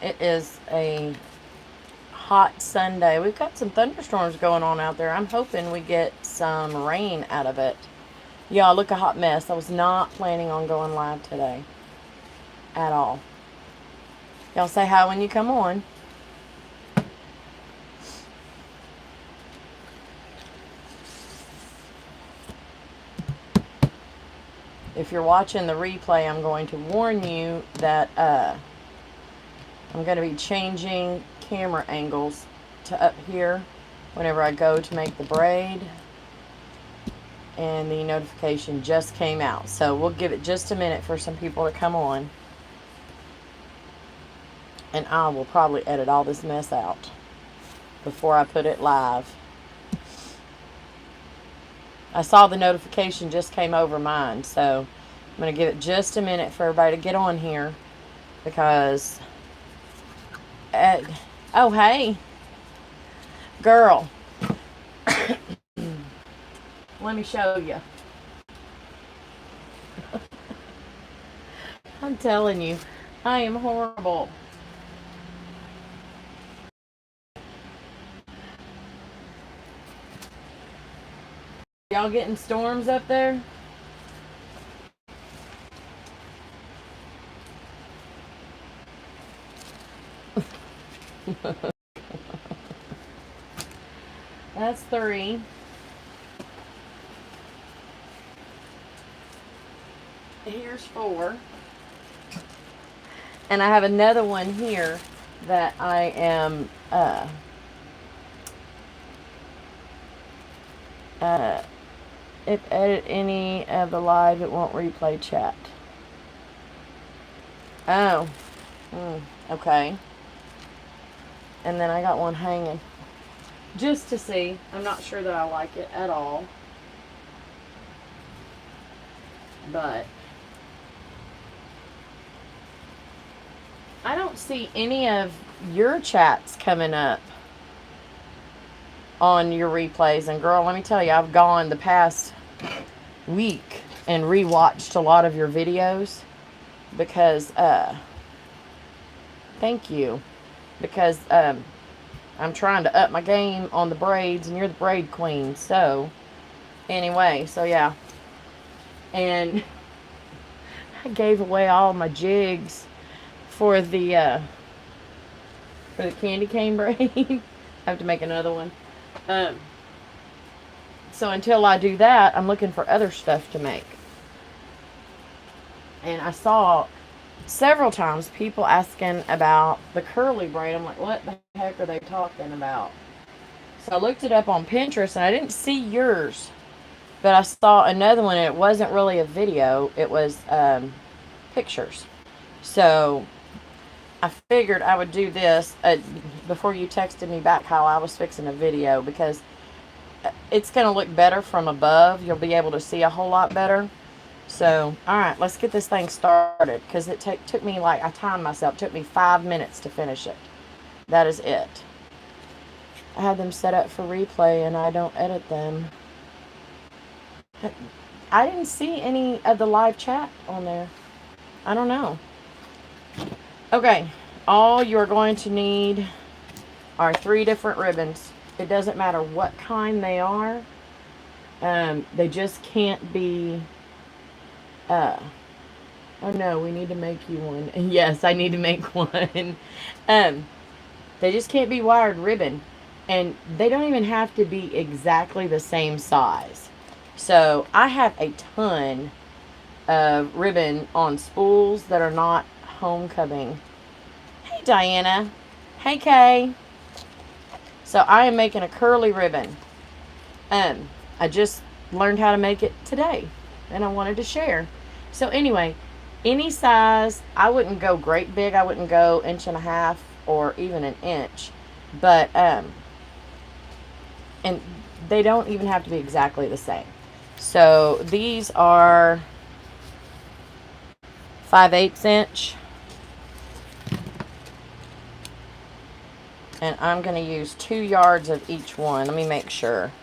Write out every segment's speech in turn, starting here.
It is a hot Sunday. We've got some thunderstorms going on out there. I'm hoping we get some rain out of it. Y'all, look, a hot mess. I was not planning on going live today at all. Y'all say hi when you come on. If you're watching the replay, I'm going to warn you that I'm going to be changing camera angles to up here whenever I go to make the braid. And the notification just came out. So we'll give it just a minute for some people to come on. And I will probably edit all this mess out before I put it live. I saw the notification just came over mine, so I'm going to give it just a minute for everybody to get on here because... oh, hey. Girl. Let me show you. I'm telling you, I am horrible. Y'all getting storms up there? That's 3. Here's 4. And I have another one here that I am if edit any of the live, it won't replay chat. Oh. Okay. And then I got one hanging. Just to see. I'm not sure that I like it at all. But I don't see any of your chats coming up on your replays. And girl, let me tell you, I've gone the past week and rewatched a lot of your videos because thank you, because I'm trying to up my game on the braids, and you're the braid queen. So anyway, so yeah, and I gave away all my jigs for the candy cane braid. I have to make another one. So until I do that, I'm looking for other stuff to make. And I saw several times people asking about the curly braid. I'm like, what the heck are they talking about? So I looked it up on Pinterest, and I didn't see yours, but I saw another one, and it wasn't really a video. It was pictures. So I figured I would do this before you texted me back how I was fixing a video, because it's going to look better from above. You'll be able to see a whole lot better. So, alright, let's get this thing started, because it took me, like, I timed myself. It took me 5 minutes to finish it. That is it. I have them set up for replay, and I don't edit them. I didn't see any of the live chat on there. I don't know. Okay, all you're going to need are 3 different ribbons. It doesn't matter what kind they are. They just can't be... oh no, we need to make you one. Yes, I need to make one. They just can't be wired ribbon. And they don't even have to be exactly the same size. So, I have a ton of ribbon on spools that are not homecoming. Hey, Diana. Hey, Kay. So, I am making a curly ribbon. I just learned how to make it today, and I wanted to share. So, anyway, any size. I wouldn't go great big. I wouldn't go 1.5 inches or even 1 inch. But, and they don't even have to be exactly the same. So, these are 5/8 inch. And I'm going to use 2 yards of each one. Let me make sure.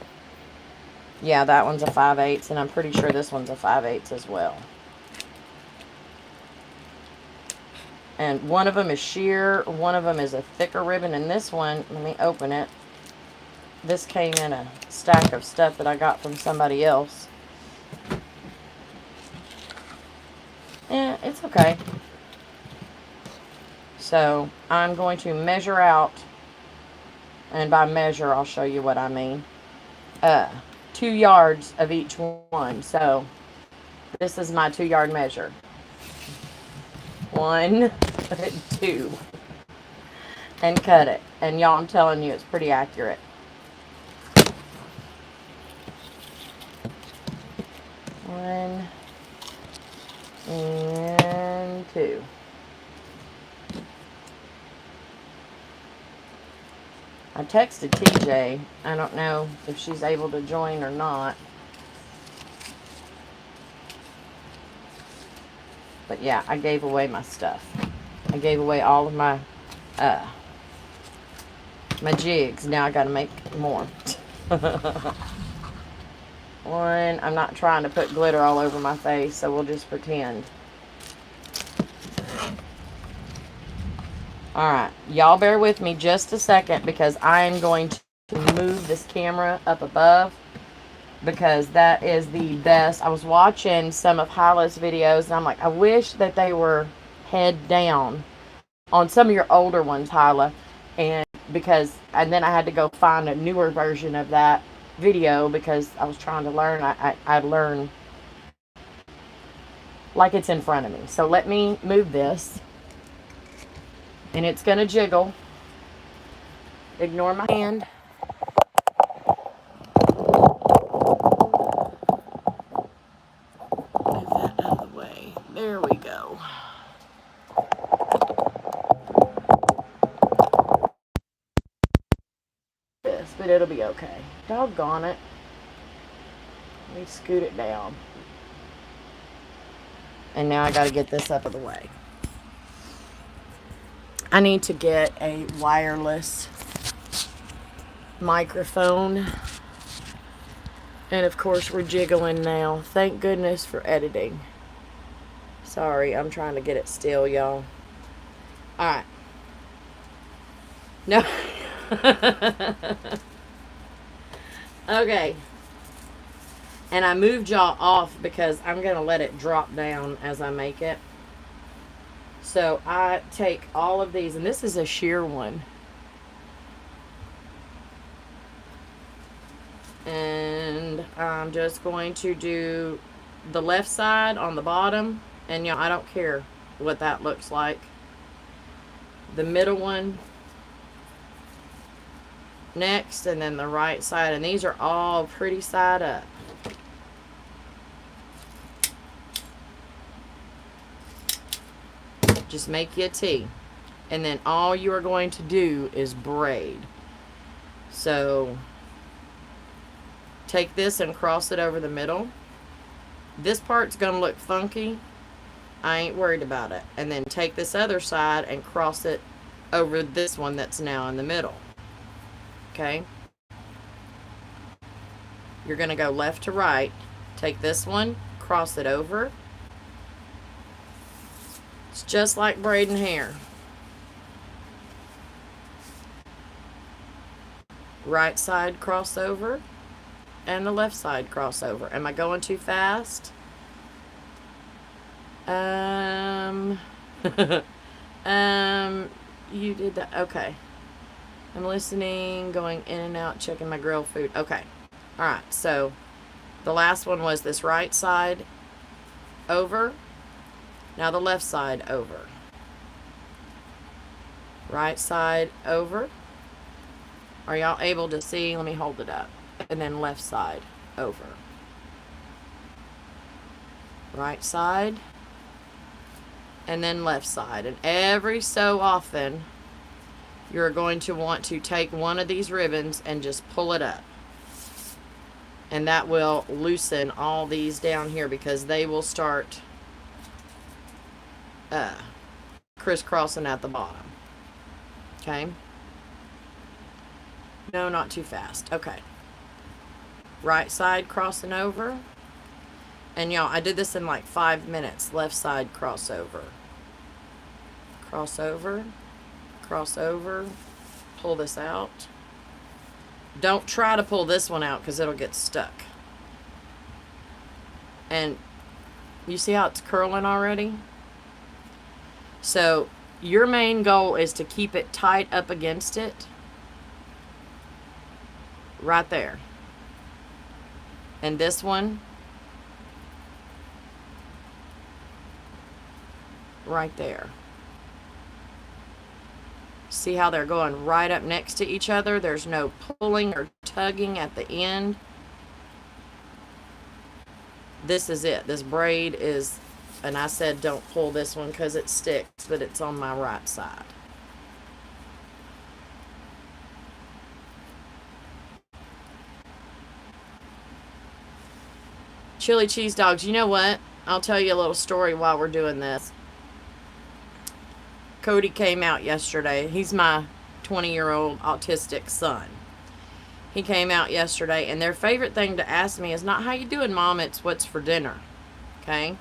Yeah, that one's a 5/8, and I'm pretty sure this one's a 5/8 as well. And one of them is sheer, one of them is a thicker ribbon, and this one, let me open it. This came in a stack of stuff that I got from somebody else. Yeah, it's okay. So I'm going to measure out, and by measure I'll show you what I mean. 2 yards of each one. So this is my 2-yard measure. 1, 2, and cut it. And y'all, I'm telling you, it's pretty accurate. 1 and 2. I texted TJ. I don't know if she's able to join or not. But yeah, I gave away my stuff. I gave away all of my my jigs. Now I gotta make more. One, I'm not trying to put glitter all over my face, so we'll just pretend. Alright, y'all bear with me just a second because I am going to move this camera up above because that is the best. I was watching some of Hyla's videos and I'm like, I wish that they were head down on some of your older ones, Hyla. And then I had to go find a newer version of that video because I was trying to learn. I learn like it's in front of me. So let me move this. And it's going to jiggle. Ignore my hand. Move that out of the way. There we go. This, but it'll be okay. Doggone it. Let me scoot it down. And now I got to get this up of the way. I need to get a wireless microphone. And of course we're jiggling now. Thank goodness for editing. Sorry, I'm trying to get it still, y'all. Alright. No. Okay. And I moved y'all off because I'm going to let it drop down as I make it. So I take all of these, and this is a sheer one. And I'm just going to do the left side on the bottom. And y'all, I don't care what that looks like. The middle one next, and then the right side. And these are all pretty side up. Just make you a T. And then all you are going to do is braid. So take this and cross it over the middle. This part's going to look funky. I ain't worried about it. And then take this other side and cross it over this one that's now in the middle. Okay? You're going to go left to right. Take this one, cross it over. It's just like braiding hair. Right side crossover and the left side crossover. Am I going too fast? You did that. Okay. I'm listening, going in and out, checking my grill food. Okay. All right. So the last one was this right side over. Now the left side over. Right side over. Are y'all able to see? Let me hold it up. And then left side over. Right side. And then left side. And every so often, you're going to want to take one of these ribbons and just pull it up. And that will loosen all these down here because they will start crisscrossing at the bottom. Okay. No, not too fast. Okay. Right side crossing over. And y'all, I did this in like 5 minutes. Left side crossover. cross over, pull this out. Don't try to pull this one out because it'll get stuck. And you see how it's curling already? So your main goal is to keep it tight up against it. Right there. And this one, right there. See how they're going right up next to each other? There's no pulling or tugging at the end. This is it. This braid is, and I said don't pull this one because it sticks, but it's on my right side. Chili cheese dogs. You know what? I'll tell you a little story while we're doing this. Cody came out yesterday. He's my 20-year-old autistic son. He came out yesterday, and their favorite thing to ask me is not how you doing, Mom, it's what's for dinner. Okay?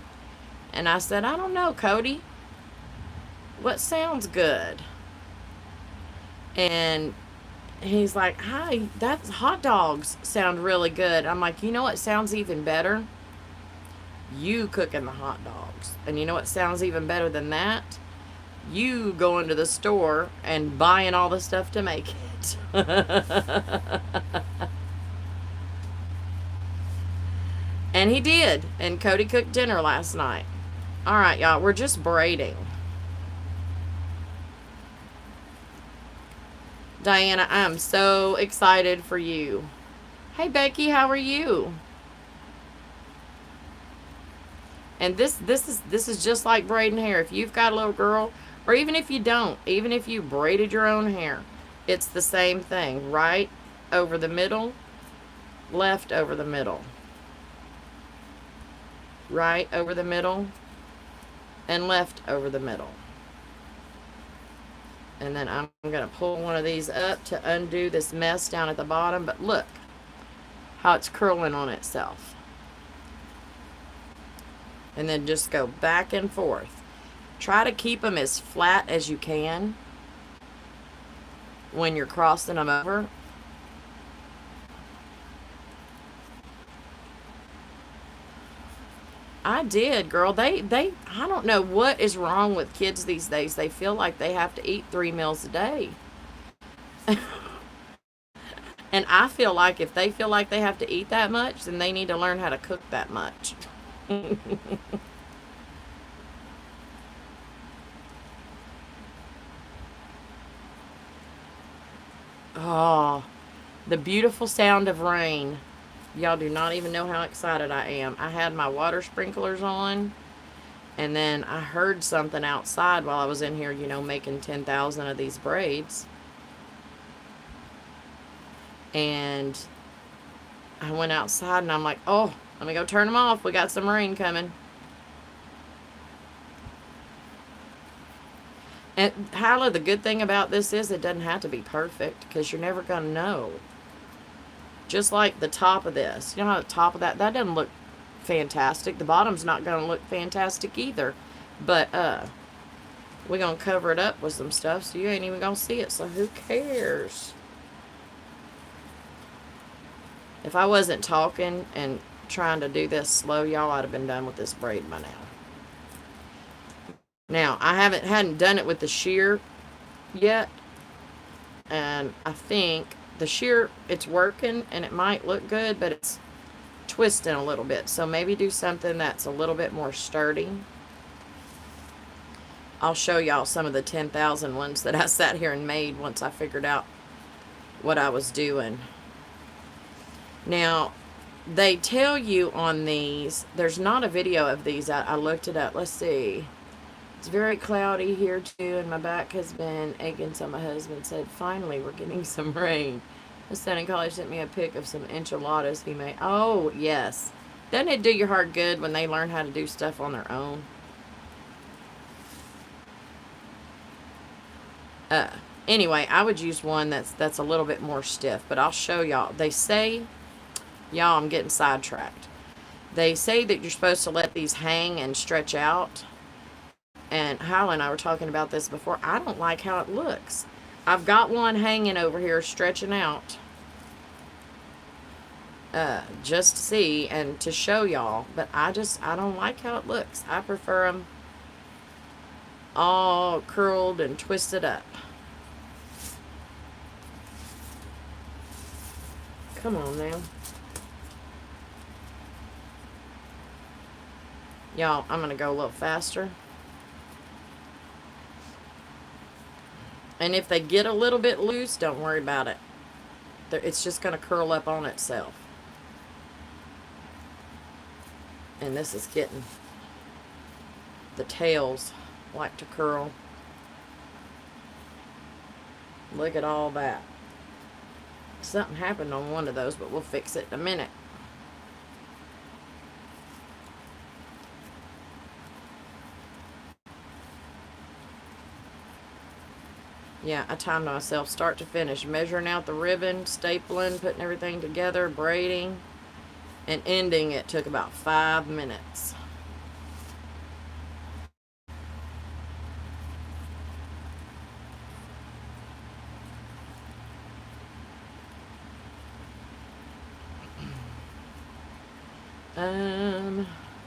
And I said, I don't know, Cody. What sounds good? And he's like, hi, that's hot dogs sound really good. I'm like, you know what sounds even better? You cooking the hot dogs. And you know what sounds even better than that? You going to the store and buying all the stuff to make it. And he did. And Cody cooked dinner last night. All right, y'all, we're just braiding. Diana, I am so excited for you. Hey, Becky, how are you? And this is just like braiding hair. If you've got a little girl, or even if you don't, even if you braided your own hair, it's the same thing. Right over the middle, left over the middle. Right over the middle, and left over the middle. And then I'm going to pull one of these up to undo this mess down at the bottom. But look how it's curling on itself. And then just go back and forth. Try to keep them as flat as you can when you're crossing them over. I did, girl. They I don't know what is wrong with kids these days. They feel like they have to eat 3 meals a day. And I feel like if they feel like they have to eat that much, then they need to learn how to cook that much. Oh, the beautiful sound of rain. Y'all do not even know how excited I am. I had my water sprinklers on, and then I heard something outside while I was in here, you know, making 10,000 of these braids. And I went outside, and I'm like, oh, let me go turn them off. We got some rain coming. And Hyla, the good thing about this is it doesn't have to be perfect because you're never going to know. Just like the top of this. You know how the top of that doesn't look fantastic. The bottom's not going to look fantastic either. But we're going to cover it up with some stuff so you ain't even going to see it. So who cares? If I wasn't talking and trying to do this slow, y'all, I'd have been done with this braid by now. Now, I hadn't done it with the shear yet. And I think the shear, it's working and it might look good, but it's twisting a little bit. So maybe do something that's a little bit more sturdy. I'll show y'all some of the 10,000 ones that I sat here and made once I figured out what I was doing. Now, they tell you on these, there's not a video of these. I looked it up. Let's see. It's very cloudy here too, and my back has been aching, so my husband said, finally, we're getting some rain. My son in college sent me a pic of some enchiladas he made. Oh, yes. Doesn't it do your heart good when they learn how to do stuff on their own? Anyway, I would use one that's a little bit more stiff, but I'll show y'all. They say, y'all, I'm getting sidetracked. They say that you're supposed to let these hang and stretch out. And Hyla and I were talking about this before. I don't like how it looks. I've got one hanging over here stretching out. Just to see and to show y'all. But I don't like how it looks. I prefer them all curled and twisted up. Come on now. Y'all, I'm going to go a little faster. And if they get a little bit loose, don't worry about it. It's just going to curl up on itself. And this is getting, the tails like to curl. Look at all that. Something happened on one of those, but we'll fix it in a minute. Yeah, I timed myself start to finish, measuring out the ribbon, stapling, putting everything together, braiding, and ending it took about 5 minutes.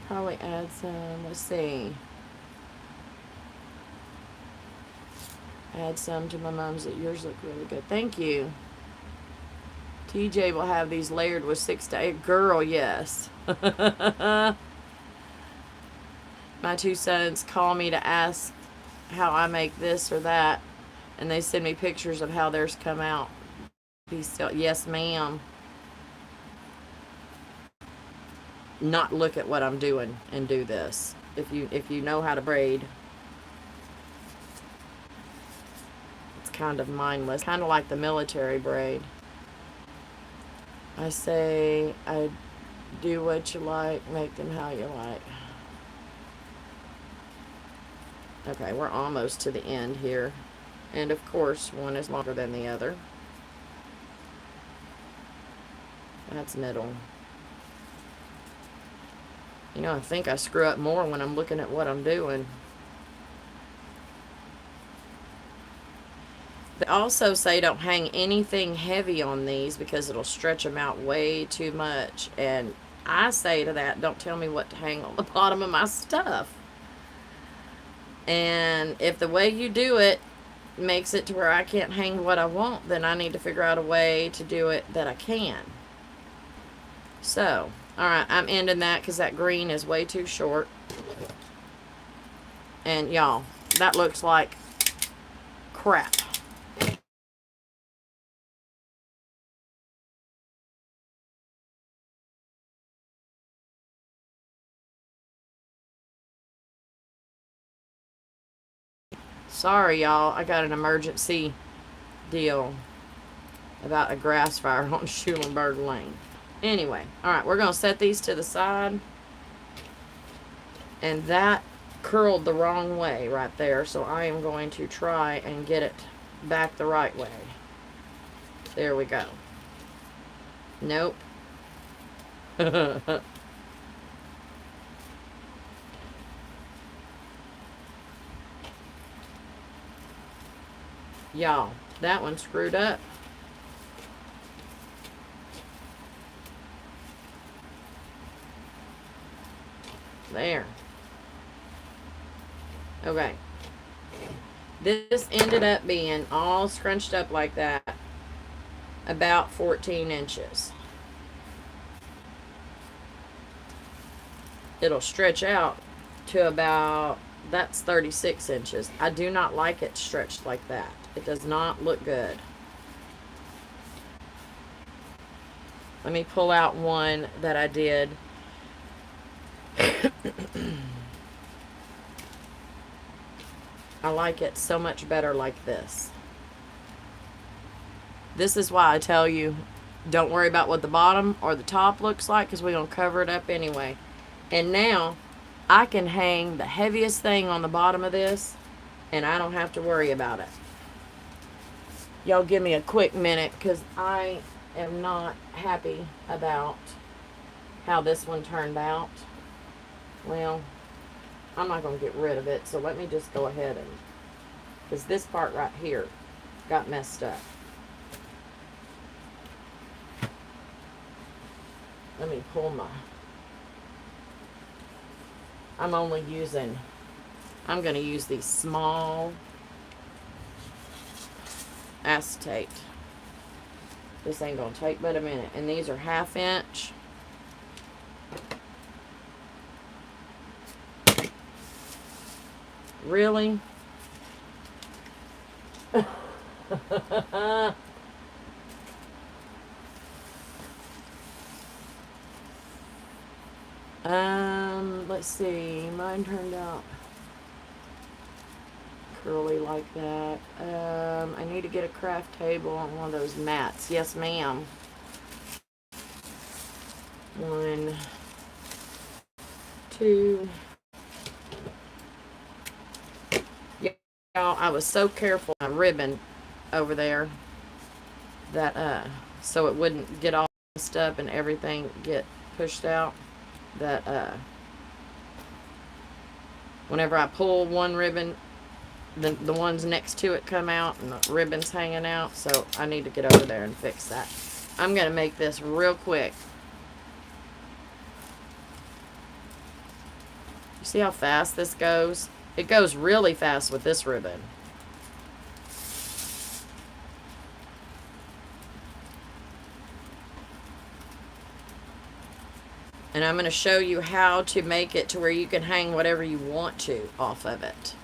Probably add some, let's see. Add some to my mom's. Yours look really good. Thank you. TJ will have these layered with 6 to 8. Girl, yes. My 2 sons call me to ask how I make this or that, and they send me pictures of how theirs come out. Be still, yes, ma'am. Not look at what I'm doing and do this. If you know how to braid, it's kind of mindless, kind of like the military braid. I say, I do what you like, make them how you like. Okay, we're almost to the end here. And of course, one is longer than the other. That's middle. You know, I think I screw up more when I'm looking at what I'm doing. They also say don't hang anything heavy on these because it'll stretch them out way too much. And I say to that, don't tell me what to hang on the bottom of my stuff. And if the way you do it makes it to where I can't hang what I want, then I need to figure out a way to do it that I can. So, alright, I'm ending that because that green is way too short. And y'all, that looks like crap. Sorry, y'all. I got an emergency deal about a grass fire on Schulenburg Lane. Anyway, alright, we're going to set these to the side. And that curled the wrong way right there, so I am going to try and get it back the right way. There we go. Nope. Y'all, that one screwed up. There. Okay. This ended up being all scrunched up like that, about 14 inches. It'll stretch out to about, that's 36 inches. I do not like it stretched like that. It does not look good. Let me pull out one that I did. I like it so much better like this. This is why I tell you, don't worry about what the bottom or the top looks like, because we're going to cover it up anyway. And now, I can hang the heaviest thing on the bottom of this, and I don't have to worry about it. Y'all give me a quick minute, because I am not happy about how this one turned out. Well, I'm not going to get rid of it, so let me just go ahead and, because this part right here got messed up. Let me pull my, I'm only using, I'm going to use these small acetate. This ain't going to take but a minute. And these are 1/2 inch. Really? Let's see. Mine turned out curly like that. I need to get a craft table on one of those mats. Yes, ma'am. 1, 2. Y'all, I was so careful with my ribbon over there that so it wouldn't get all messed up and everything get pushed out, that whenever I pull one ribbon, the ones next to it come out and the ribbon's hanging out. So I need to get over there and fix that. I'm going to make this real quick. You see how fast this goes? It goes really fast with this ribbon. And I'm going to show you how to make it to where you can hang whatever you want to off of it.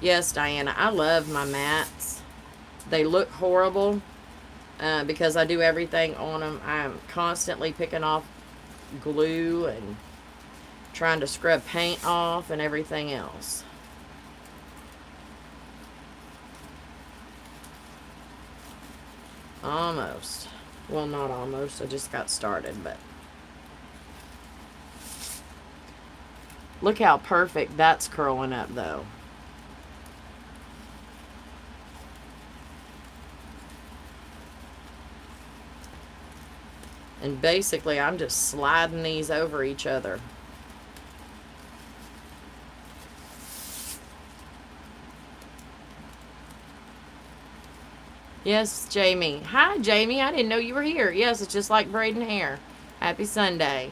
Yes, Diana, I love my mats. They look horrible because I do everything on them. I'm constantly picking off glue and trying to scrub paint off and everything else. Almost. Well, not almost. I just got started, but look how perfect that's curling up, though. And basically, I'm just sliding these over each other. Yes, Jamie. Hi, Jamie. I didn't know you were here. Yes, it's just like braiding hair. Happy Sunday.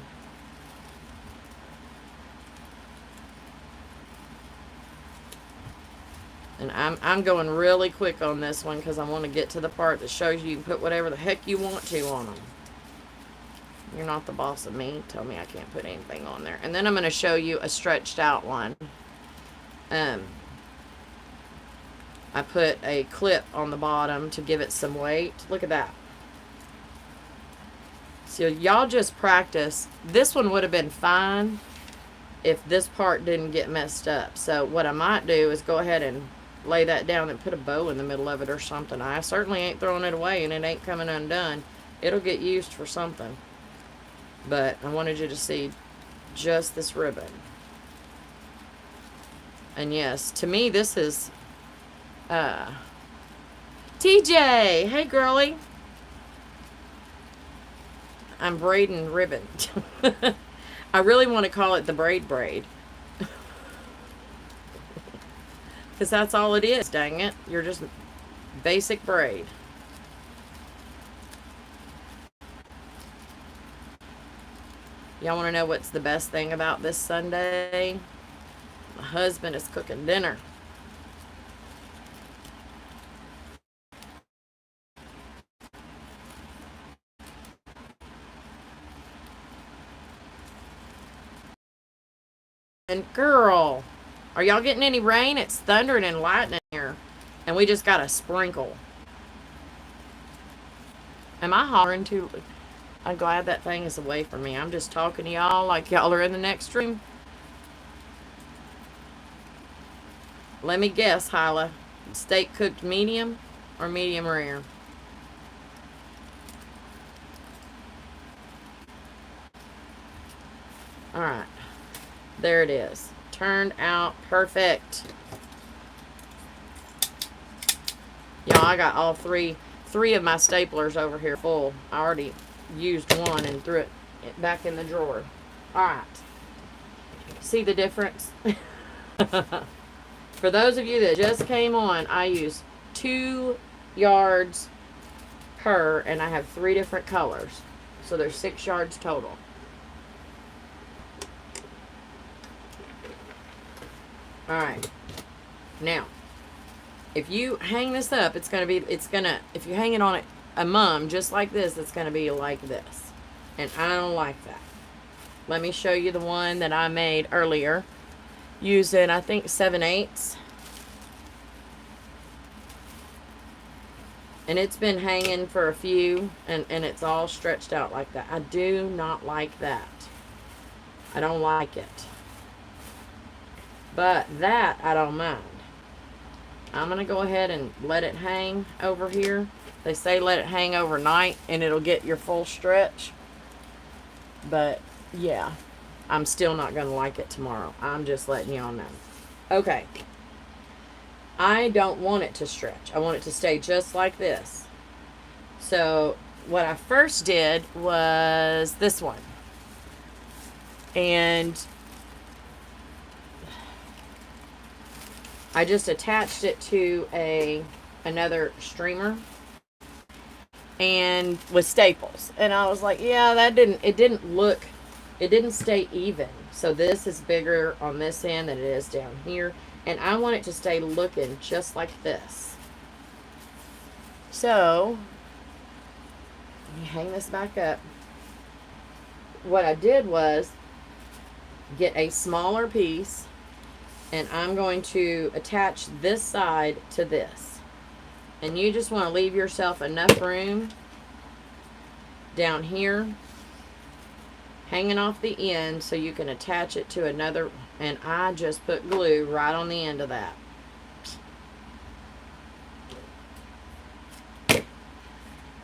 And I'm going really quick on this one because I want to get to the part that shows you can put whatever the heck you want to on them. You're not the boss of me. Tell me I can't put anything on there. And then I'm going to show you a stretched out one. I put a clip on the bottom to give it some weight. Look at that. So y'all just practice. This one would have been fine if this part didn't get messed up. So what I might do is go ahead and lay that down and put a bow in the middle of it or something. I certainly ain't throwing it away and it ain't coming undone. It'll get used for something. But I wanted you to see just this ribbon. And yes, to me this is TJ, hey girly. I'm braiding ribbon. I really want to call it the braid. Because that's all it is, dang it. You're just basic braid. Y'all want to know what's the best thing about this Sunday? My husband is cooking dinner. And girl, are y'all getting any rain? It's thundering and lightning here. And we just got a sprinkle. Am I hollering too? I'm glad that thing is away from me. I'm just talking to y'all like y'all are in the next room. Let me guess, Hyla. Steak cooked medium or medium rare? Alright. There it is. Turned out perfect. Y'all, I got all three of my staplers over here full. I already used one and threw it back in the drawer. Alright. See the difference? For those of you that just came on, I use 2 yards per, and I have 3 different colors. So there's 6 yards total. Alright. Now, if you hang this up, if you hang it on a mum just like this, it's going to be like this. And I don't like that. Let me show you the one that I made earlier. Using, I think, 7/8. And it's been hanging for a few, and it's all stretched out like that. I do not like that. I don't like it. But that, I don't mind. I'm going to go ahead and let it hang over here. They say let it hang overnight, and it'll get your full stretch. But, yeah. I'm still not going to like it tomorrow. I'm just letting y'all know. Okay. I don't want it to stretch. I want it to stay just like this. So, what I first did was this one. And I just attached it to another streamer and with staples. And I was like, yeah, it didn't stay even. So this is bigger on this end than it is down here. And I want it to stay looking just like this. So, let me hang this back up. What I did was get a smaller piece, and I'm going to attach this side to this. And you just want to leave yourself enough room down here hanging off the end so you can attach it to another, and I just put glue right on the end of that.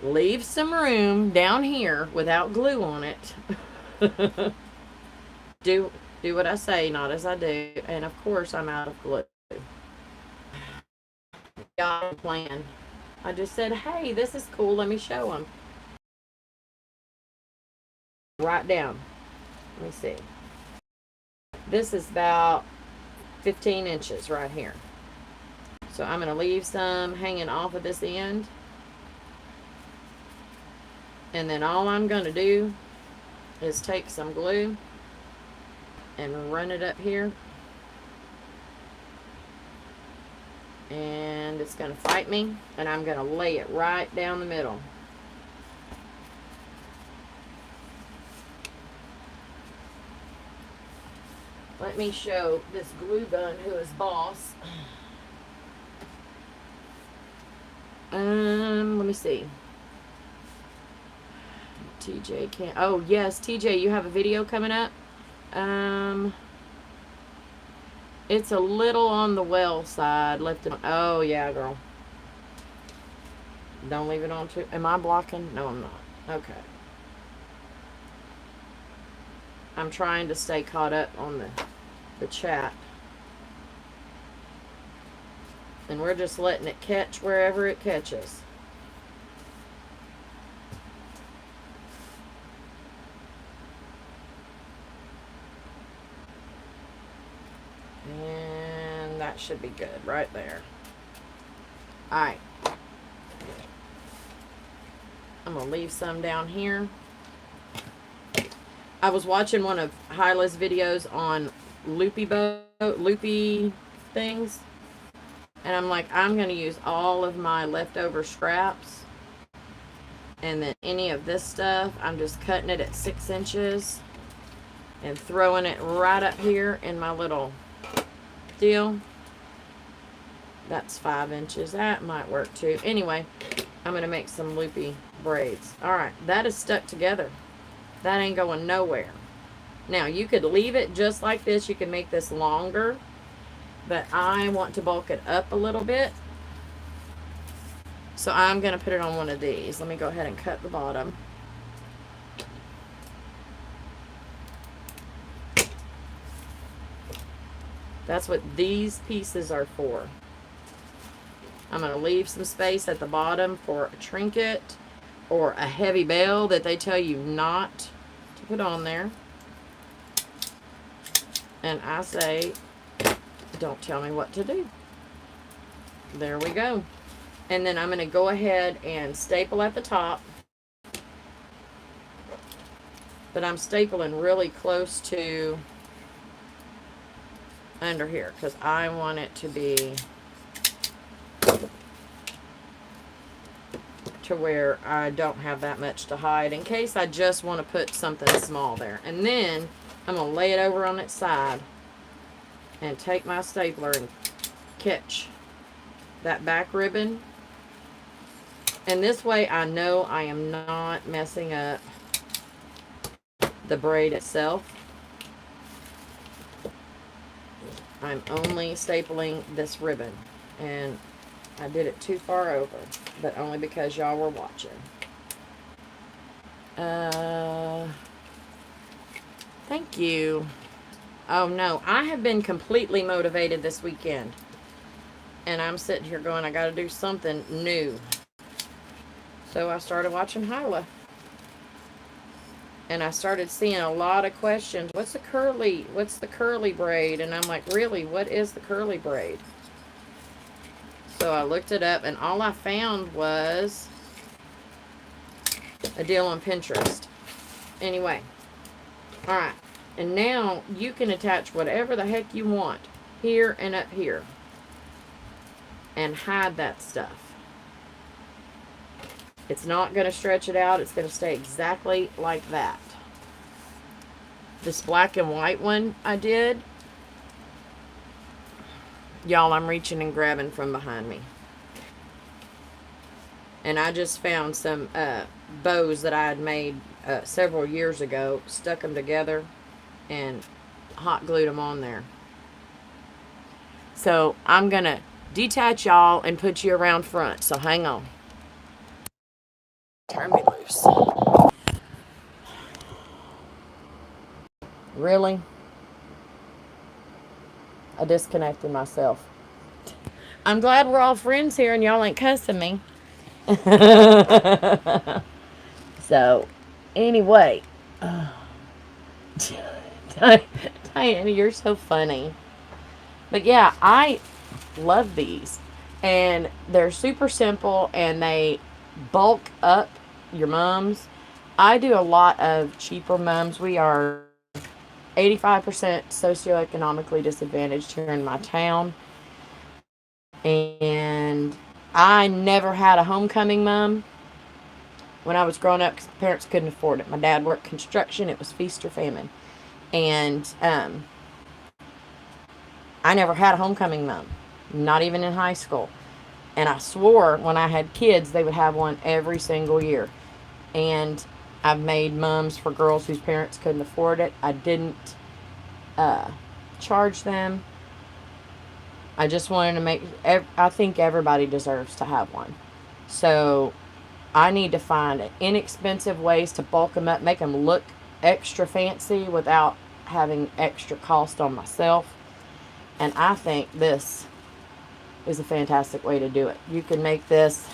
Leave some room down here without glue on it. Do what I say, not as I do. And of course I'm out of glue. Got a plan. I just said, hey, this is cool, let me show them. Right down. Let me see. This is about 15 inches right here. So I'm going to leave some hanging off of this end. And then all I'm going to do is take some glue and run it up here. And it's going to fight me. And I'm going to lay it right down the middle. Let me show this glue gun who is boss. Let me see. TJ can't. Oh, yes, TJ, you have a video coming up? It's a little on the well side. Left it on. Oh, yeah, girl. Don't leave it on too. Am I blocking? No, I'm not. Okay. I'm trying to stay caught up on the chat. And we're just letting it catch wherever it catches. And that should be good right there. Alright. I'm going to leave some down here. I was watching one of Hyla's videos on loopy things. And I'm like, I'm going to use all of my leftover scraps. And then any of this stuff, I'm just cutting it at 6 inches. And throwing it right up here in my little deal. That's 5 inches. That might work too. Anyway, I'm going to make some loopy braids. Alright, that is stuck together. That ain't going nowhere. Now, you could leave it just like this. You can make this longer. But I want to bulk it up a little bit. So I'm going to put it on one of these. Let me go ahead and cut the bottom. That's what these pieces are for. I'm going to leave some space at the bottom for a trinket or a heavy bell that they tell you not to put on there. And I say, don't tell me what to do. There we go. And then I'm going to go ahead and staple at the top. But I'm stapling really close to under here because I want it to be to where I don't have that much to hide in case I just want to put something small there. And then I'm going to lay it over on its side and take my stapler and catch that back ribbon. And this way I know I am not messing up the braid itself. I'm only stapling this ribbon, and I did it too far over, but only because y'all were watching. Thank you. Oh no, I have been completely motivated this weekend, and I'm sitting here going, I gotta do something new. So I started watching Hyla. And I started seeing a lot of questions. What's the curly braid? And I'm like, really, what is the curly braid? So I looked it up, and all I found was a deal on Pinterest. Anyway. Alright. And now you can attach whatever the heck you want here and up here. And hide that stuff. It's not going to stretch it out. It's going to stay exactly like that. This black and white one I did. Y'all, I'm reaching and grabbing from behind me. And I just found some bows that I had made several years ago. Stuck them together and hot glued them on there. So I'm going to detach y'all and put you around front. So hang on. Turn me loose. Really? I disconnected myself. I'm glad we're all friends here and y'all ain't cussing me. So, anyway. Diana, you're so funny. But yeah, I love these. And they're super simple and they bulk up your mums. I do a lot of cheaper mums. We are 85% socioeconomically disadvantaged here in my town. And I never had a homecoming mum when I was growing up because parents couldn't afford it. My dad worked construction. It was feast or famine. And I never had a homecoming mum. Not even in high school. And I swore when I had kids, they would have one every single year. And I've made mums for girls whose parents couldn't afford it. I didn't charge them. I just wanted to make... I think everybody deserves to have one. So I need to find inexpensive ways to bulk them up, make them look extra fancy without having extra cost on myself. And I think this is a fantastic way to do it. You can make this,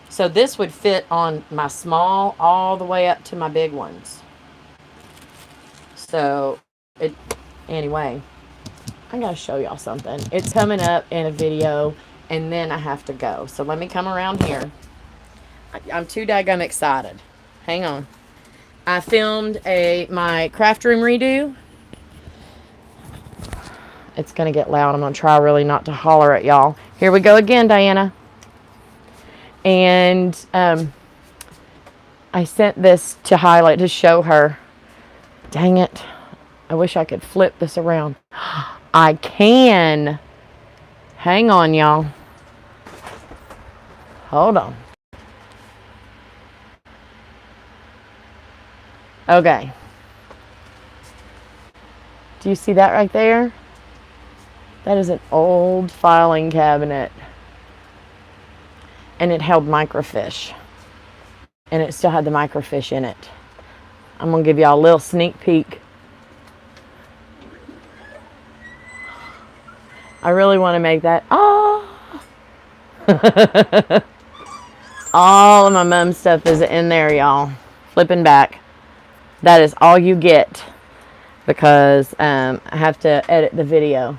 so this would fit on my small all the way up to my big ones. So anyway, I gotta show y'all something. It's coming up in a video and then I have to go. So let me come around here. I'm too daggum excited. Hang on. I filmed my craft room redo. It's going to get loud. I'm going to try really not to holler at y'all. Here we go again, Diana. And I sent this to highlight to show her. Dang it. I wish I could flip this around. I can. Hang on, y'all. Hold on. Okay. Do you see that right there? That is an old filing cabinet. And it held microfiche. And it still had the microfiche in it. I'm going to give y'all a little sneak peek. I really want to make that. Oh! All of my mum stuff is in there, y'all. Flipping back. That is all you get. because I have to edit the video.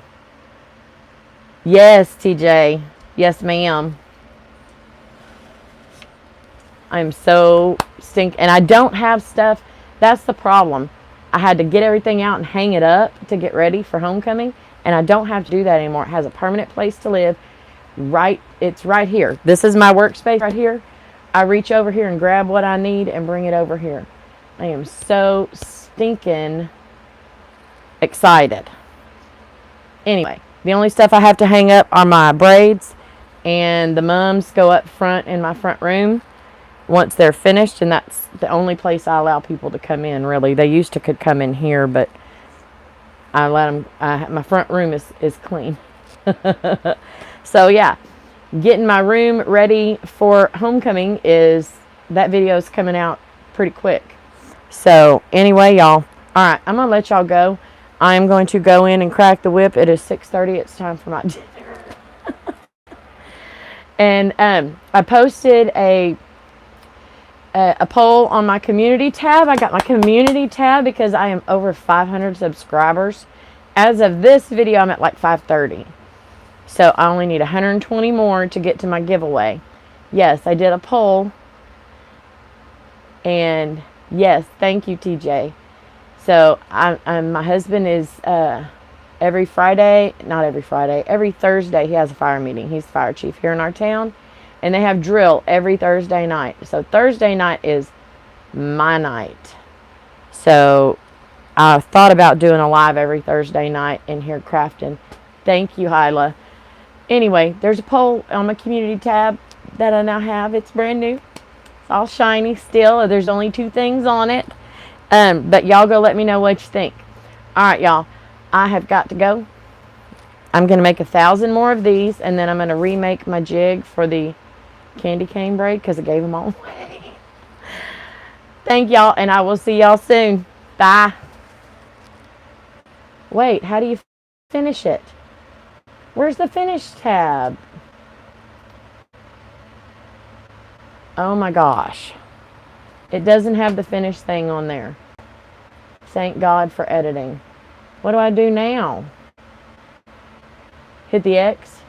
Yes, TJ. Yes, ma'am. I'm so and I don't have stuff. That's the problem. I had to get everything out and hang it up to get ready for homecoming, and I don't have to do that anymore. It has a permanent place to live. It's right here. This is my workspace right here. I reach over here and grab what I need and bring it over here. I am so stinking excited. Anyway, the only stuff I have to hang up are my braids, and the mums go up front in my front room once they're finished, and that's the only place I allow people to come in, really. They used to could come in here, but I let them, my front room is clean. So yeah, getting my room ready for homecoming that video is coming out pretty quick. So anyway, y'all, alright, I'm gonna let y'all go. I'm going to go in and crack the whip. It is 6:30. It's time for my dinner. And I posted a poll on my community tab. I got my community tab because I am over 500 subscribers. As of this video, I'm at like 530. So I only need 120 more to get to my giveaway. Yes, I did a poll. And yes, thank you, TJ. So my husband is every Thursday he has a fire meeting. He's the fire chief here in our town. And they have drill every Thursday night. So Thursday night is my night. So I thought about doing a live every Thursday night in here crafting. Thank you, Hyla. Anyway, there's a poll on my community tab that I now have. It's brand new. It's all shiny still. There's only 2 things on it. But y'all go let me know what you think. Alright, y'all. I have got to go. I'm going to make 1,000 more of these. And then I'm going to remake my jig for the candy cane braid because I gave them all away. Thank y'all, and I will see y'all soon. Bye. Wait, how do you finish it? Where's the finish tab? Oh my gosh. It doesn't have the finish thing on there. Thank God for editing. What do I do now? Hit the X?